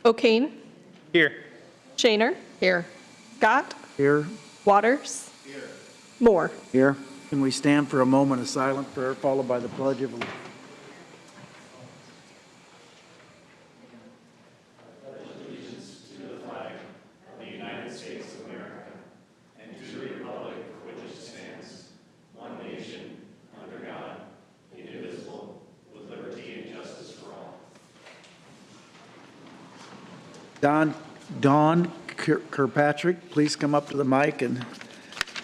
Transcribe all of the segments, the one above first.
O'Kane. Here. Shaner. Here. Scott. Here. Waters. Here. Moore. Here. Can we stand for a moment of silent prayer followed by the Pledge of Allegiance? Dawn Kirkpatrick, please come up to the mic and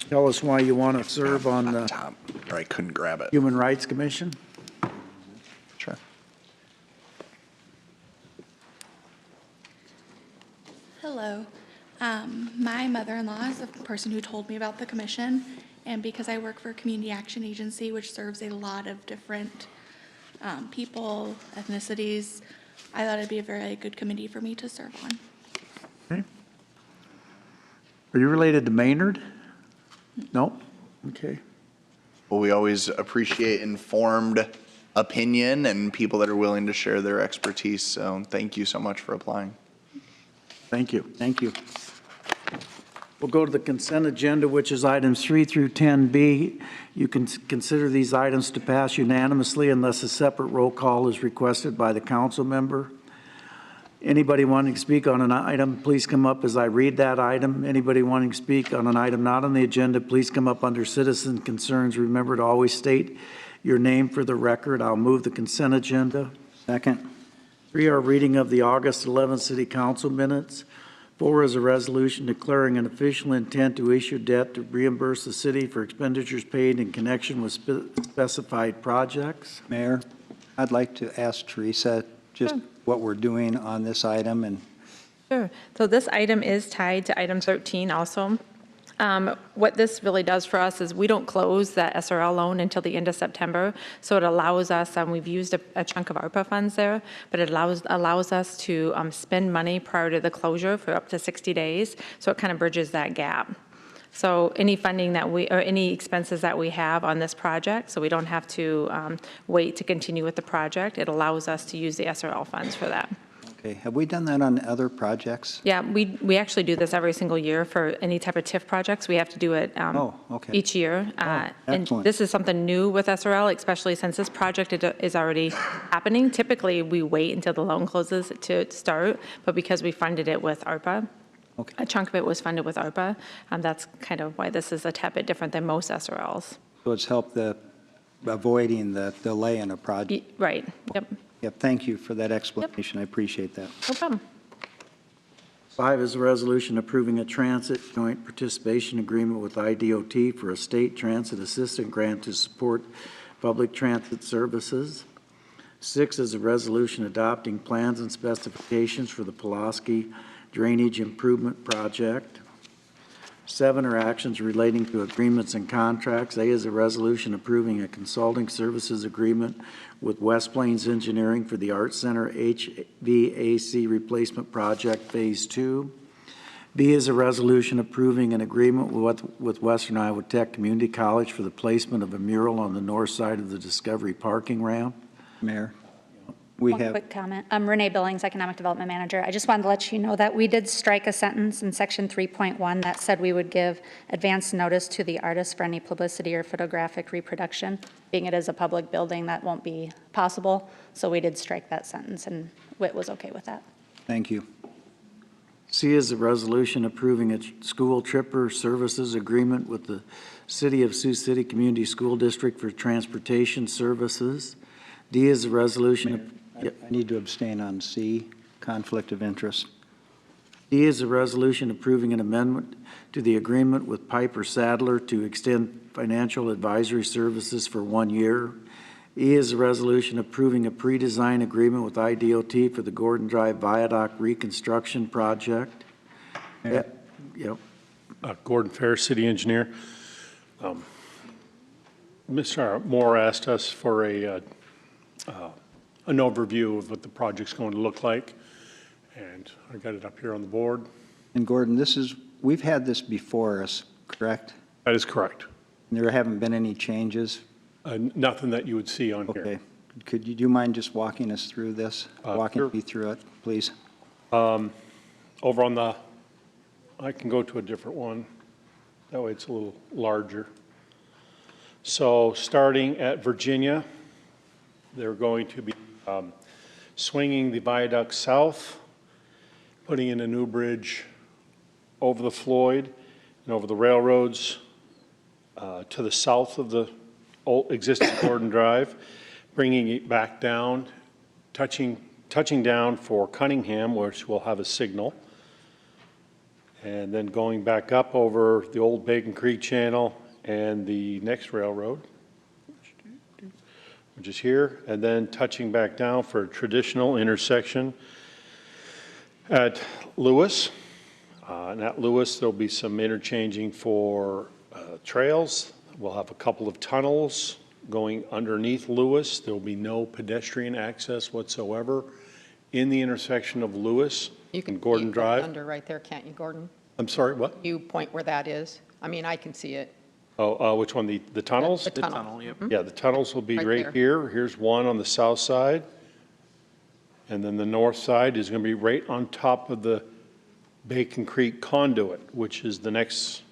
tell us why you want to serve on the top, or I couldn't grab it. Human Rights Commission. Sure. Hello. My mother-in-law is the person who told me about the commission, and because I work for a community action agency which serves a lot of different people, ethnicities, I thought it'd be a very good committee for me to serve on. Okay. Are you related to Maynard? No? Okay. Well, we always appreciate informed opinion and people that are willing to share their expertise. So thank you so much for applying. Thank you. Thank you. We'll go to the consent agenda, which is items 3 through 10B. You can consider these items to pass unanimously unless a separate roll call is requested by the council member. Anybody wanting to speak on an item, please come up as I read that item. Anybody wanting to speak on an item not on the agenda, please come up under citizen concerns. Remember to always state your name for the record. I'll move the consent agenda. Second. 3 are reading of the August 11th City Council minutes. 4 is a resolution declaring an official intent to issue debt to reimburse the city for expenditures paid in connection with specified projects. Mayor, I'd like to ask Teresa just what we're doing on this item. And Sure. So this item is tied to item 13 also. What this really does for us is we don't close that SRL loan until the end of September. So it allows us, we've used a chunk of ARPA funds there, but it allows us to spend money prior to the closure for up to 60 days. So it kind of bridges that gap. So any funding that or any expenses that we have on this project, so we don't have to wait to continue with the project, it allows us to use the SRL funds for that. okay, have we done that on other projects? Yeah, we actually do this every single year for any type of TIF projects. We have to do it okay. each year. And excellent. this is something new with SRL, especially since this project is already happening. Typically, we wait until the loan closes to start, but because we funded it with ARPA, Okay. a chunk of it was funded with ARPA, that's kind of why this is a tad bit different than most SRLs. So it's helped avoiding the delay in a project. Right, yep, Yep, thank you for that explanation. I appreciate that. no problem. 5 is a resolution approving a transit joint participation agreement with IDOT for a state transit assistant grant to support public transit services. 6 is a resolution adopting plans and specifications for the Pulaski Drainage Improvement Project. 7 are actions relating to agreements and contracts. A is a resolution approving a consulting services agreement with West Plains Engineering for the Art Center HVAC Replacement Project Phase 2. B is a resolution approving an agreement with Western Iowa Tech Community College for the placement of a mural on the north side of the Discovery parking ramp. Mayor, One quick comment. I'm Renee Billings, Economic Development Manager. I just wanted to let you know that we did strike a sentence in section 3.1 that said we would give advance notice to the artist for any publicity or photographic reproduction. Being it is a public building, that won't be possible. So we did strike that sentence, and WIT was okay with that. thank you. C is a resolution approving a school tripper services agreement with the City of Sioux City Community School District for transportation services. D is a resolution. I need to abstain on C, conflict of interest. D is a resolution approving an amendment to the agreement with Piper Sadler to extend financial advisory services for 1 year. E is a resolution approving a pre-design agreement with IDOT for the Gordon Drive Viaduct reconstruction project. Yep. Gordon Fair, City Engineer. Mr. Moore asked us for an overview of what the project's going to look like, and I got it up here on the board. And Gordon, we've had this before us, correct? That is correct. There haven't been any changes? Nothing that you would see on here. Okay. Do you mind just walking us through this? Walking Sure. me through it, please? Over on the, I can go to a different one. That way it's a little larger. So starting at Virginia, they're going to be swinging the viaduct south, putting in a new bridge over the Floyd and over the railroads to the south of the old existing Gordon Drive, bringing it back down, touching down for Cunningham, which will have a signal, and then going back up over the old Bacon Creek Channel and the next railroad, which is here, and then touching back down for a traditional intersection at Lewis. And at Lewis, there'll be some interchanging for trails. We'll have a couple of tunnels going underneath Lewis. There'll be no pedestrian access whatsoever in the intersection of Lewis You can and Gordon you go Drive. under right there, can't you, Gordon? I'm sorry, what? You point where that is. I mean, I can see it. Oh, which one, the tunnels? The tunnel. Yeah, the tunnels will be Right right there. here. Here's one on the south side. And then the north side is going to be right on top of the Bacon Creek conduit, which is the next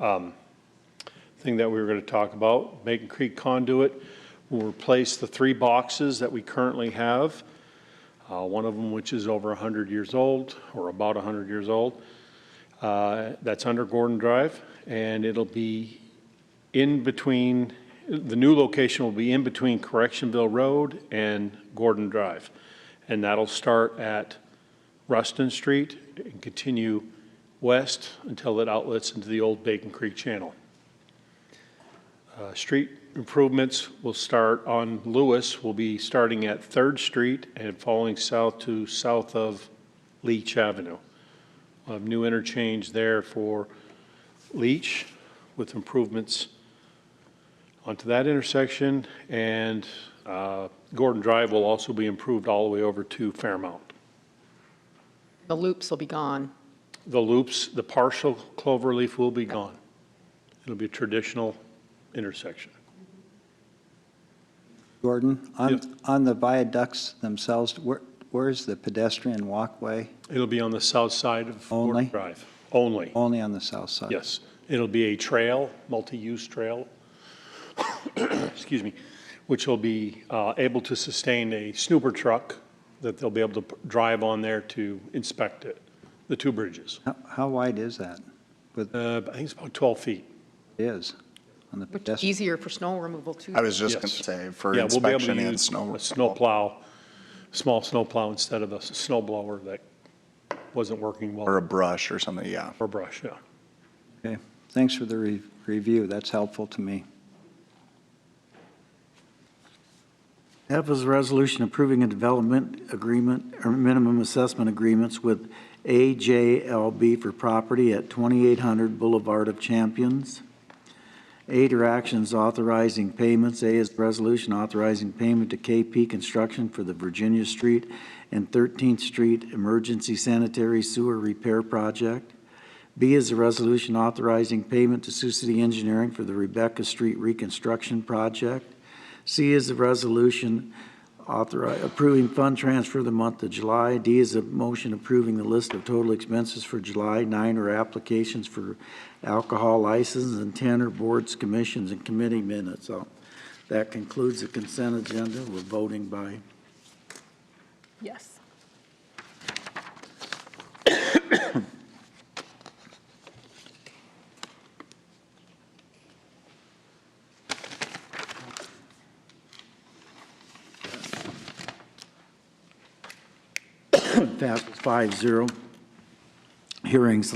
thing that we were going to talk about. Bacon Creek conduit will replace the 3 boxes that we currently have. One of them, which is over 100 years old, or about 100 years old. That's under Gordon Drive, and it'll be in between, the new location will be in between Correctionville Road and Gordon Drive. And that'll start at Ruston Street and continue west until it outlets into the old Bacon Creek Channel. Street improvements will start on Lewis, will be starting at 3rd Street and following south to south of Leach Avenue. We'll have new interchange there for Leach with improvements onto that intersection, and Gordon Drive will also be improved all the way over to Fairmount. The loops will be gone. The loops, the partial cloverleaf will be gone. It'll be a traditional intersection. Gordon, Yep. on the viaducts themselves, where's the pedestrian walkway? It'll be on the south side of Only? Gordon Drive. Only, Only on the south side? yes. It'll be a trail, multi-use trail, excuse me, which will be able to sustain a snooper truck that they'll be able to drive on there to inspect it, the 2 bridges. How wide is that? With, I think it's about 12 feet. it is, on the Which is pedestrian? easier for snow removal, too. I was just going Yes. to say, for Yeah, we'll be able to inspection and use snow. a snow plow, small snow plow instead of a snow blower that wasn't working well, Or a brush or something, yeah. or brush, yeah. Okay, thanks for the review, that's helpful to me. F is a resolution approving a development agreement or minimum assessment agreements with AJLB for property at 2800 Boulevard of Champions. 8 are actions authorizing payments. A is resolution authorizing payment to KP Construction for the Virginia Street and 13th Street Emergency Sanitary Sewer Repair Project. B is a resolution authorizing payment to Sioux City Engineering for the Rebecca Street Reconstruction Project. C is a resolution approving fund transfer the month of July. D is a motion approving the list of total expenses for July. 9 are applications for alcohol license, and 10 are boards, commissions, and committee minutes. So that concludes the consent agenda. We're voting by. Yes. Passes 5-0. Hearings.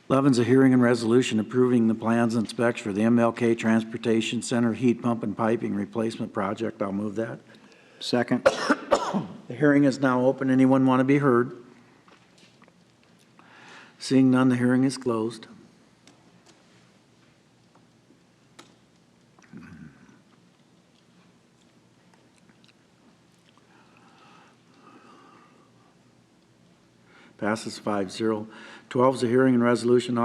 11 is a hearing and resolution approving the plans and specs for the MLK Transportation Center Heat Pump and Piping Replacement Project. I'll move that. Second? The hearing is now open. Anyone want to be heard? Seeing none, the hearing is closed. Passes 5-0. 12 is a hearing and resolution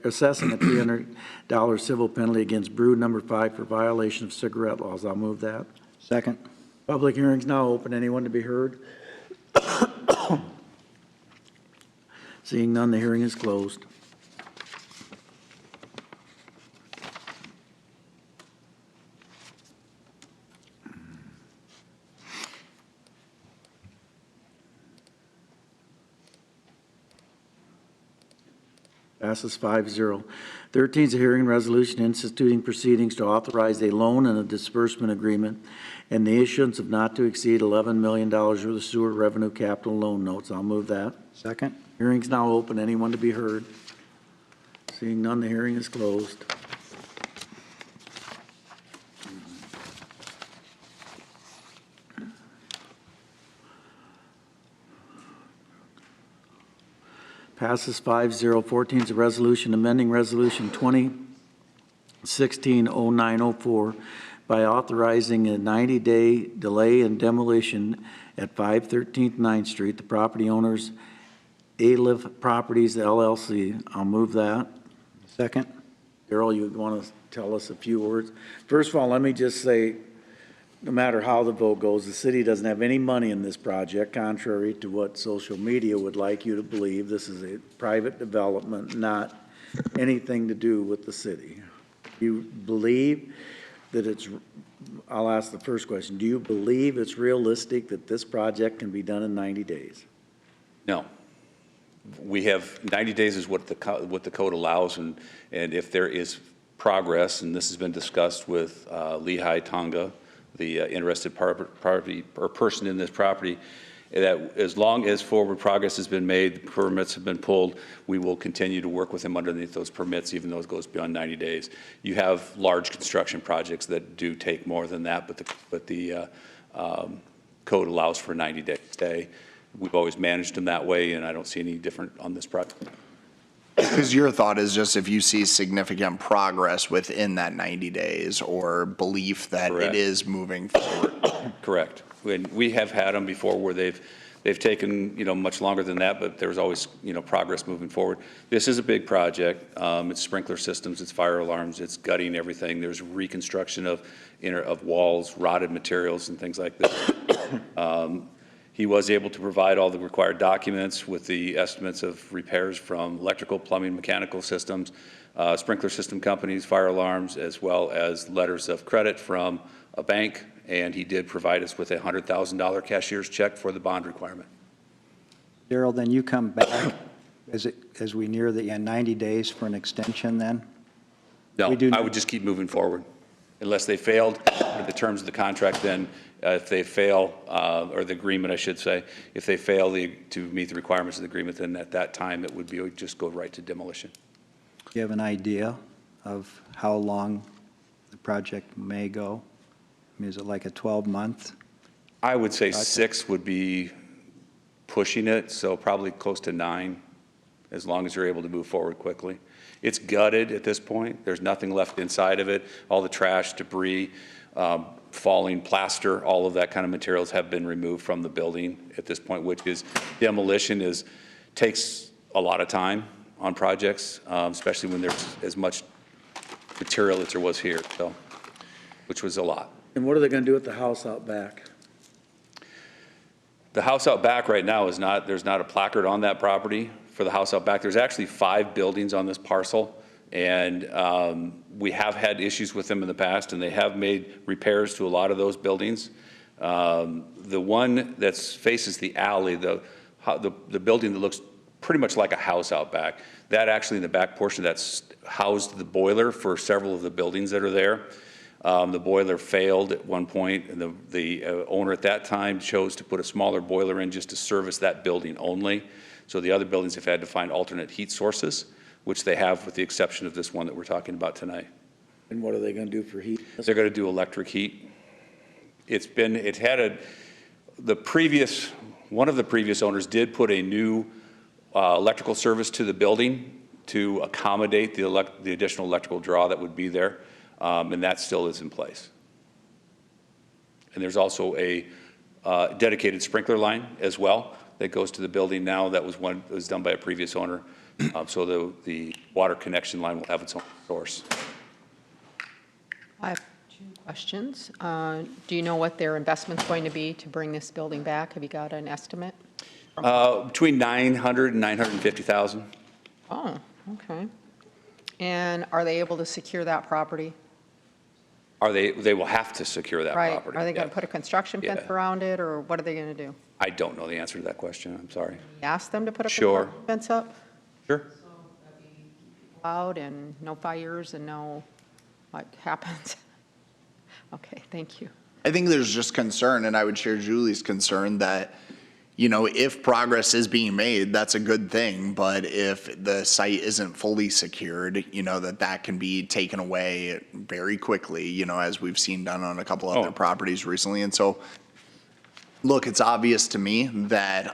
assessing a $300 civil penalty against Brew Number 5 for violation of cigarette laws. I'll move that. Second? Public hearing's now open. Anyone to be heard? Seeing none, the hearing is closed. Passes 5-0. 13 is a hearing and resolution instituting proceedings to authorize a loan and a disbursement agreement and the issuance of not to exceed $11 million worth of sewer revenue capital loan notes. I'll move that. Second? Hearing's now open. Anyone to be heard? Seeing none, the hearing is closed. Passes 5-0. 14 is a resolution amending Resolution 2016-0904 by authorizing a 90-day delay in demolition at 513th 9th Street. The property owners, Aliv Properties LLC. I'll move that. Second? Darrell, you want to tell us a few words? First of all, let me just say, no matter how the vote goes, the city doesn't have any money in this project, contrary to what social media would like you to believe. This is a private development, not anything to do with the city. You believe that it's, I'll ask the first question. Do you believe it's realistic that this project can be done in 90 days? No. We have, 90 days is what the code allows, and if there is progress, and this has been discussed with Lehigh Tonga, the interested party or person in this property, that as long as forward progress has been made, permits have been pulled, we will continue to work with them underneath those permits, even though it goes beyond 90 days. You have large construction projects that do take more than that, but the code allows for a 90-day stay. We've always managed them that way, and I don't see any different on this project. Because your thought is just if you see significant progress within that 90 days or belief that Correct. it is moving forward. Correct. We have had them before where they've taken, much longer than that, but there's always, progress moving forward. This is a big project. It's sprinkler systems, it's fire alarms, it's gutting everything. There's reconstruction of walls, rotted materials and things like this. He was able to provide all the required documents with the estimates of repairs from electrical, plumbing, mechanical systems, sprinkler system companies, fire alarms, as well as letters of credit from a bank, and he did provide us with a $100,000 cashier's check for the bond requirement. Darrell, then you come back as we near the 90 days for an extension then? No, We do I would just keep moving forward. Unless they failed with the terms of the contract, then if they fail, or the agreement, I should say, if they fail to meet the requirements of the agreement, then at that time, it would just go right to demolition. Do you have an idea of how long the project may go? I mean, is it like a 12-month? I would say 6 would be pushing it, so probably close to 9, as long as you're able to move forward quickly. It's gutted at this point. There's nothing left inside of it. All the trash, debris, falling plaster, all of that kind of materials have been removed from the building at this point, which is demolition takes a lot of time on projects, especially when there's as much material as there was here, so, which was a lot. And what are they going to do with the house out back? The house out back right now there's not a placard on that property for the house out back. There's actually 5 buildings on this parcel, and we have had issues with them in the past, and they have made repairs to a lot of those buildings. The one that faces the alley, the building that looks pretty much like a house out back, that actually in the back portion, that's housed the boiler for several of the buildings that are there. The boiler failed at one point, and the owner at that time chose to put a smaller boiler in just to service that building only. So the other buildings have had to find alternate heat sources, which they have with the exception of this one that we're talking about tonight. And what are they going to do for heat? They're going to do electric heat. One of the previous owners did put a new electrical service to the building to accommodate the additional electrical draw that would be there. And that still is in place. And there's also a dedicated sprinkler line as well that goes to the building now. That was done by a previous owner. So the water connection line will have its own source. I have 2 questions. Do you know what their investment's going to be to bring this building back? Have you got an estimate? Between 900 and 950,000. Oh, okay. And are they able to secure that property? They will have to secure that Right. property. Are they going to yeah. put a construction fence Yeah. around it, or what are they going to do? I don't know the answer to that question, I'm sorry. Ask them to put a Sure. construction fence up? Sure. Loud and no fires and no, what happens? Okay, thank you. I think there's just concern, and I would share Julie's concern that, you know, if progress is being made, that's a good thing. But if the site isn't fully secured, you know, that can be taken away very quickly, you know, as we've seen done on a couple other properties recently. And so, look, it's obvious to me that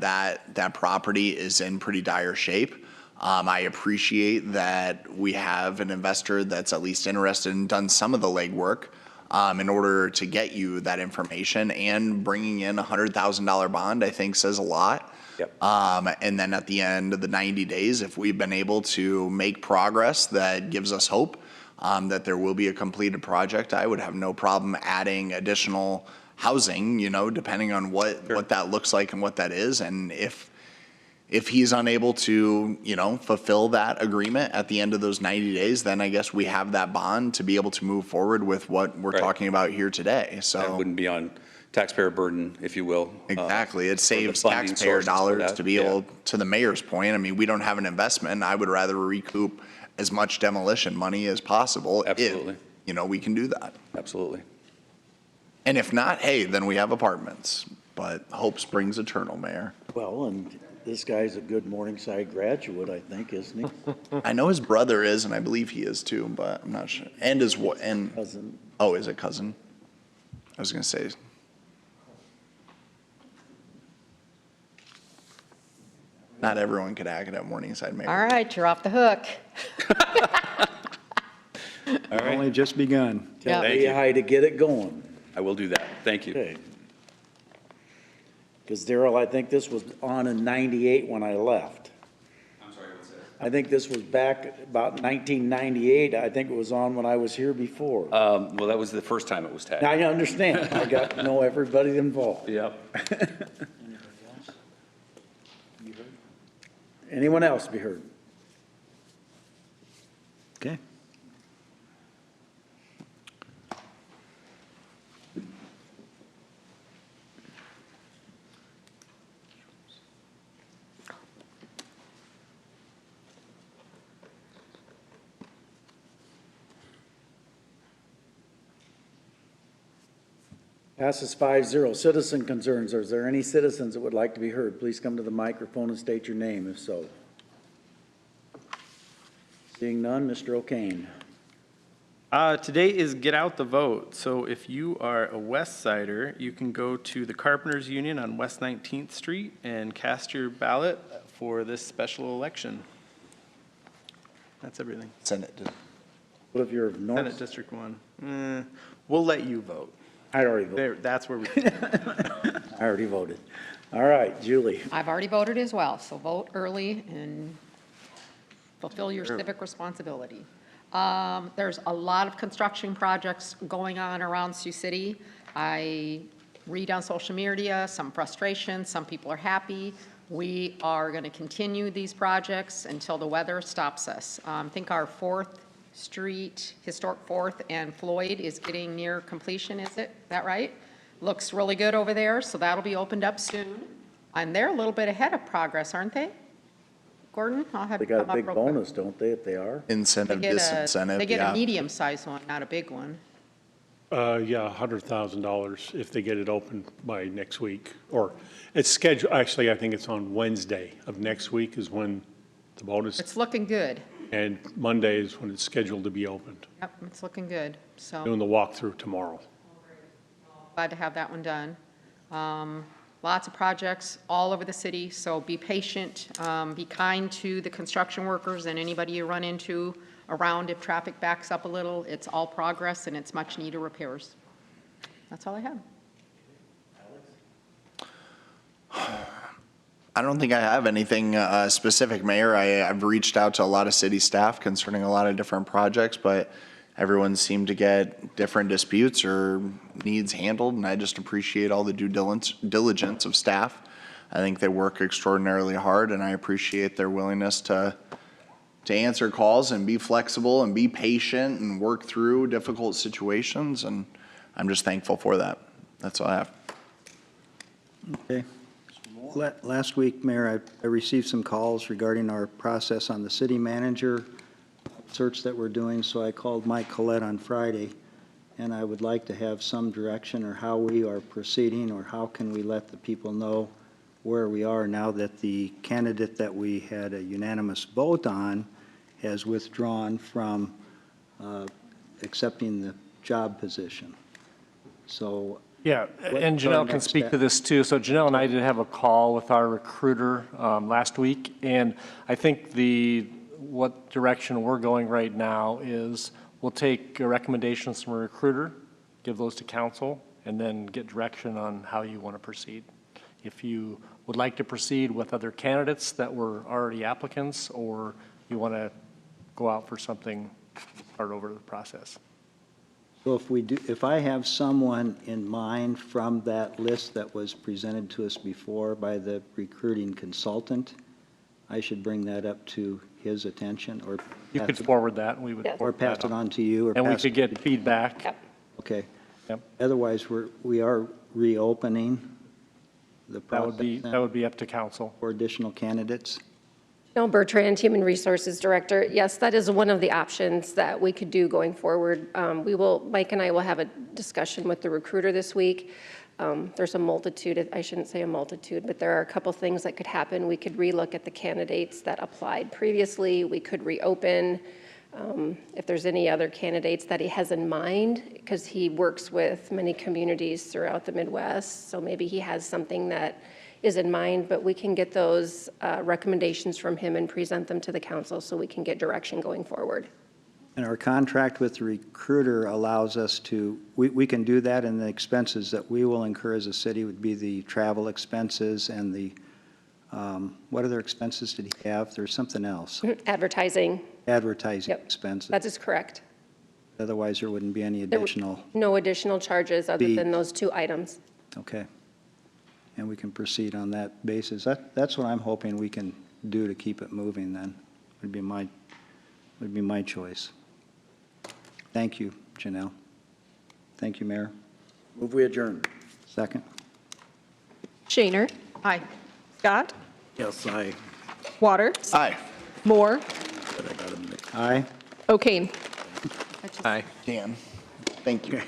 that property is in pretty dire shape. I appreciate that we have an investor that's at least interested and done some of the legwork in order to get you that information, and bringing in $100,000 bond, I think, says a lot. Yep. And then at the end of the 90 days, if we've been able to make progress that gives us hope that there will be a completed project, I would have no problem adding additional housing, you know, depending on what that looks like and what that is. And if he's unable to, you know, fulfill that agreement at the end of those 90 days, then I guess we have that bond to be able to move forward with what we're talking about here today. So That wouldn't be on taxpayer burden, if you will. exactly, it for the saves funding taxpayer sources for dollars that. to be Yeah. able, to the mayor's point, I mean, we don't have an investment. I would rather recoup as much demolition money as possible. if, Absolutely. you know, we can do that. Absolutely. And if not, hey, then we have apartments. But hope springs eternal, Mayor. Well, and this guy's a good Morningside graduate, I think, isn't he? I know his brother is, and I believe he is too, but I'm not sure. And his and Cousin. oh, is it cousin? I was gonna say. Not everyone could hack it at Morningside, Mayor. All right, you're off the hook. Only just begun. Tell Thank you. AI to get it going. I will do that. Thank you. Okay. Because Daryl, I think this was on in 98 when I left. I'm sorry, what's that? I think this was back about 1998. I think it was on when I was here before. Well, that was the first time it was tagged. I understand. I got to know everybody involved. Yep. Anyone else be heard? Okay. Passes 5-0. Citizen concerns. Is there any citizens that would like to be heard? Please come to the microphone and state your name if so. Seeing none, Mr. O'Kane. Today is Get Out the Vote. So if you are a West Sider, you can go to the Carpenters Union on West 19th Street and cast your ballot for this special election. That's everything. Send it to. What if you're Senate north? District 1. We'll let you vote. I already voted. There, that's where we. I already voted. All right, Julie. I've already voted as well, so vote early and fulfill your civic responsibility. There's a lot of construction projects going on around Sioux City. I read on social media, some frustration, some people are happy. We are going to continue these projects until the weather stops us. I think our 4th Street, historic 4th and Floyd is getting near completion, is it? That right? Looks really good over there, so that'll be opened up soon. And they're a little bit ahead of progress, aren't they? Gordon, I'll have They you come got a up big real quick. bonus, don't they, if they are? Incentive, disincentive, They get yeah. a medium-sized one, not a big one. Yeah, $100,000 if they get it open by next week. Or it's scheduled, actually, I think it's on Wednesday of next week is when the bonus, It's looking good. and Monday is when it's scheduled to be opened. Yep, it's looking good. So Doing the walkthrough tomorrow. glad to have that one done. Lots of projects all over the city, so be patient, be kind to the construction workers and anybody you run into around if traffic backs up a little. It's all progress and it's much needed repairs. That's all I have. I don't think I have anything specific, Mayor. I've reached out to a lot of city staff concerning a lot of different projects, but everyone seemed to get different disputes or needs handled, and I just appreciate all the due diligence of staff I think they work extraordinarily hard, and I appreciate their willingness to answer calls and be flexible and be patient and work through difficult situations, and I'm just thankful for that. That's all I have. Okay. Last week, Mayor, I received some calls regarding our process on the city manager search that we're doing, so I called Mike Collette on Friday, and I would like to have some direction or how we are proceeding, or how can we let the people know where we are now that the candidate that we had a unanimous vote on has withdrawn from accepting the job position. So Yeah, What and are our Janelle can next speak to steps? this too. So Janelle and I did have a call with our recruiter last week, and I think what direction we're going right now is we'll take recommendations from a recruiter, give those to council, and then get direction on how you want to proceed. If you would like to proceed with other candidates that were already applicants, or you want to go out for something, start over the process. So if I have someone in mind from that list that was presented to us before by the recruiting consultant, I should bring that up to his attention, or You could forward that, and we would. or forward pass that it on. on to you, or And we pass could it- get feedback. Okay. Yep. Otherwise, we are reopening the That would be, process that would be up to council. for additional candidates. No, Bertrand, Human Resources Director. Yes, that is one of the options that we could do going forward. Mike and I will have a discussion with the recruiter this week. There's a multitude, I shouldn't say a multitude, but there are a couple things that could happen. We could relook at the candidates that applied previously. We could reopen. If there's any other candidates that he has in mind, because he works with many communities throughout the Midwest, so maybe he has something that is in mind, but we can get those recommendations from him and present them to the council so we can get direction going forward. And our contract with the recruiter allows us to, we can do that, and the expenses that we will incur as a city would be the travel expenses and the, what other expenses did he have? There's something else. Advertising, Advertising Yep. expenses. that is correct. Otherwise, there wouldn't be any There w- additional, No additional charges other Fee. than those two items. okay. And we can proceed on that basis. That's what I'm hoping we can do to keep it moving then, would be my choice. Thank you, Janelle. Thank you, Mayor. Move we adjourn. Second? Shaner, Aye. Scott, Yes, I. Waters, Aye. Moore, Aye. O'Kane. Aye. Dan, thank you.